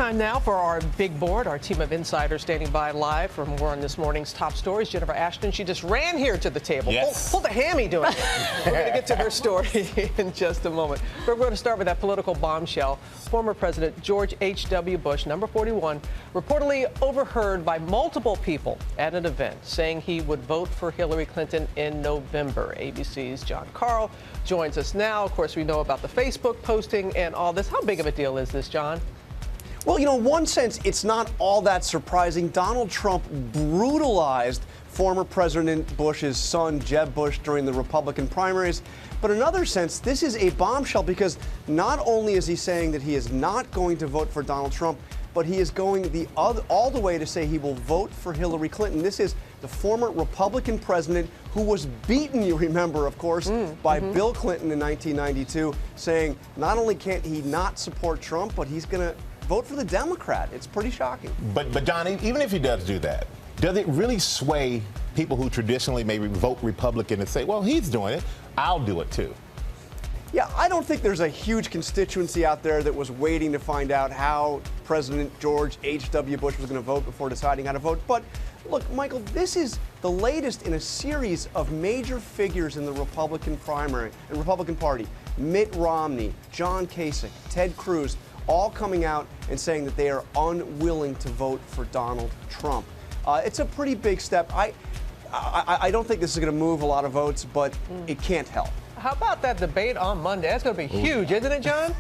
time now for our big board. Our team of insiders standing by live for more on this morning's top stories. Jennifer Ashton, she just ran here to the table. Yes. Pulled a hammy doing it. We're going to get to her story in just a moment. But we're going to start with that political bombshell. Former President George H.W. Bush, number 41, reportedly overheard by multiple people at an event saying he would vote for Hillary Clinton in November. ABC's John Carl joins us now. Of course, we know about the Facebook posting and all this. How big of a deal is this, John? Well, in one sense, it's not all that surprising. Donald Trump brutalized former President Bush's son, Jeb Bush, during the Republican primaries. But in another sense, this is a bombshell because not only is he saying that he is not going to vote for Donald Trump, but he is going all the way to say he will vote for Hillary Clinton. This is the former Republican president who was beaten, you remember, of course, by Bill Clinton in 1992, saying not only can't he not support Trump, but he's going to vote for the Democrat. It's pretty shocking. But John, even if he does do that, does it really sway people who traditionally maybe vote Republican and say, well, he's doing it, I'll do it too? Yeah, I don't think there's a huge constituency out there that was waiting to find out how President George H.W. Bush was going to vote before deciding how to vote. But look, Michael, this is the latest in a series of major figures in the Republican primary and Republican Party. Mitt Romney, John Kasich, Ted Cruz, all coming out and saying that they are unwilling to vote for Donald Trump. It's a pretty big step. I don't think this is going to move a lot of votes, but it can't help. How about that debate on Monday? That's going to be huge, isn't it, John?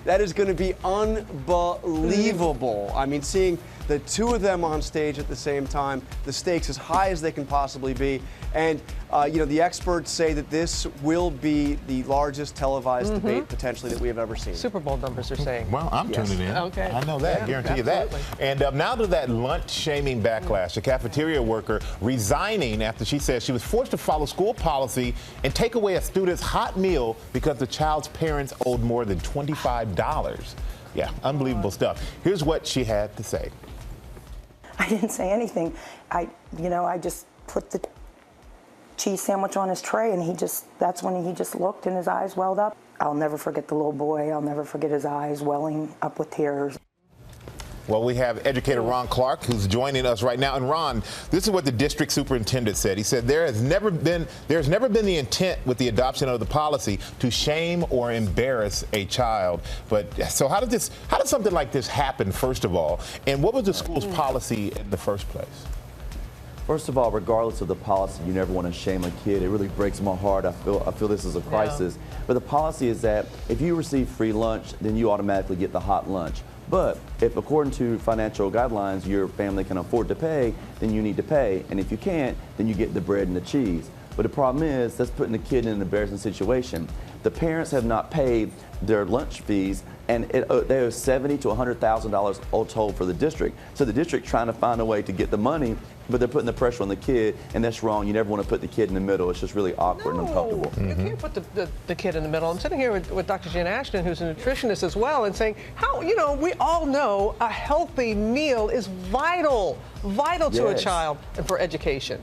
That is going to be unbelievable. I mean, seeing the two of them on stage at the same time, the stakes as high as they can possibly be. And, the experts say that this will be the largest televised debate potentially that we have ever seen. Super Bowl numbers are saying. Well, I'm tuning in. Okay. I know that. Yeah, guarantee absolutely. you that. And now to that lunch shaming backlash. A cafeteria worker resigning after she said she was forced to follow school policy and take away a student's hot meal because the child's parents owed more than $25. Yeah, unbelievable stuff. Here's what she had to say. I didn't say anything. I just put the cheese sandwich on his tray, and that's when he just looked and his eyes welled up. I'll never forget the little boy. I'll never forget his eyes welling up with tears. Well, we have educator Ron Clark, who's joining us right now. And Ron, this is what the district superintendent said. He said there's never been the intent with the adoption of the policy to shame or embarrass a child. But so how did something like this happen, first of all? And what was the school's policy in the first place? First of all, regardless of the policy, you never want to shame a kid. It really breaks my heart. I feel this is a crisis. Yeah. But the policy is that if you receive free lunch, then you automatically get the hot lunch. But if, according to financial guidelines, your family can afford to pay, then you need to pay. And if you can't, then you get the bread and the cheese. But the problem is that's putting the kid in an embarrassing situation. The parents have not paid their lunch fees, and they owe $70,000 to $100,000 all told for the district. So the district trying to find a way to get the money, but they're putting the pressure on the kid, and that's wrong. You never want to put the kid in the middle. It's just really awkward and uncomfortable. You can't put the kid in the middle. I'm sitting here with Dr. Jen Ashton, who's a nutritionist as well, and saying how, we all know a healthy meal is vital to a child and for education.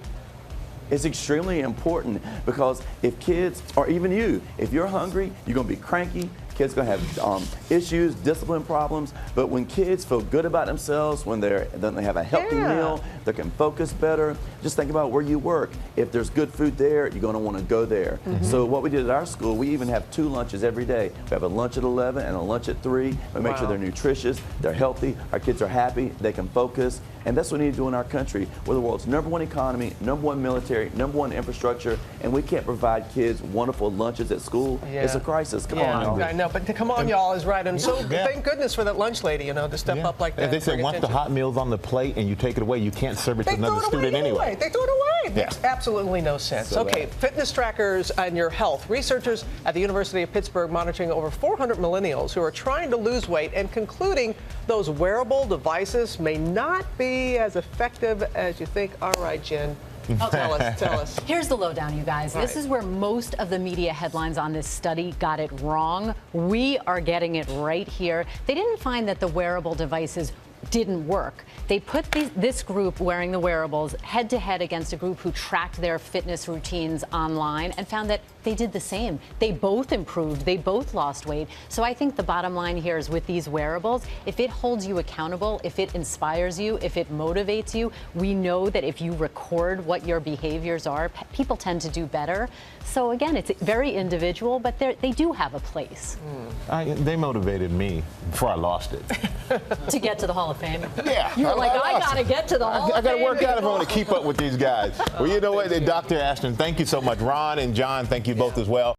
It's extremely important because if kids, or even you, if you're hungry, you're going to be cranky. Kids are going to have issues, discipline problems. But when kids feel good about themselves, when they have a healthy meal, they can focus better. Just think about where you work. If there's good food there, you're going to want to go there. So what we did at our school, we even have 2 lunches every day. We have a lunch at 11 and a lunch at 3. We make sure they're nutritious, they're healthy, our kids are happy, they can focus. And that's what we need to do in our country. We're the world's #1 economy, #1 military, #1 infrastructure, and we can't provide kids wonderful lunches at school. It's a crisis. Come on, y'all. I know, but come on, y'all is right. And so thank goodness for that lunch lady, to step up like that. As they say, once the hot meal's on the plate and you take it away, you can't serve it to another student anyway. They throw it away. Makes absolutely no sense. So okay, fitness trackers and your health. Researchers at the University of Pittsburgh monitoring over 400 millennials who are trying to lose weight and concluding those wearable devices may not be as effective as you think. All right, Jen. Tell us. Here's the lowdown, you guys. This is where most of the media headlines on this study got it wrong. We are getting it right here. They didn't find that the wearable devices didn't work. They put this group wearing the wearables head to head against a group who tracked their fitness routines online and found that they did the same. They both improved. They both lost weight. So I think the bottom line here is with these wearables, if it holds you accountable, if it inspires you, if it motivates you, we know that if you record what your behaviors are, people tend to do better. So again, it's very individual, but they do have a place. They motivated me before I lost it. To get to the Hall of Fame. Yeah. You were like, I got to get to the Hall of Fame. I got to work out if I want to keep up with these guys. Well, you know what, Dr. Ashton, thank you so much. Ron and John, thank you both as well.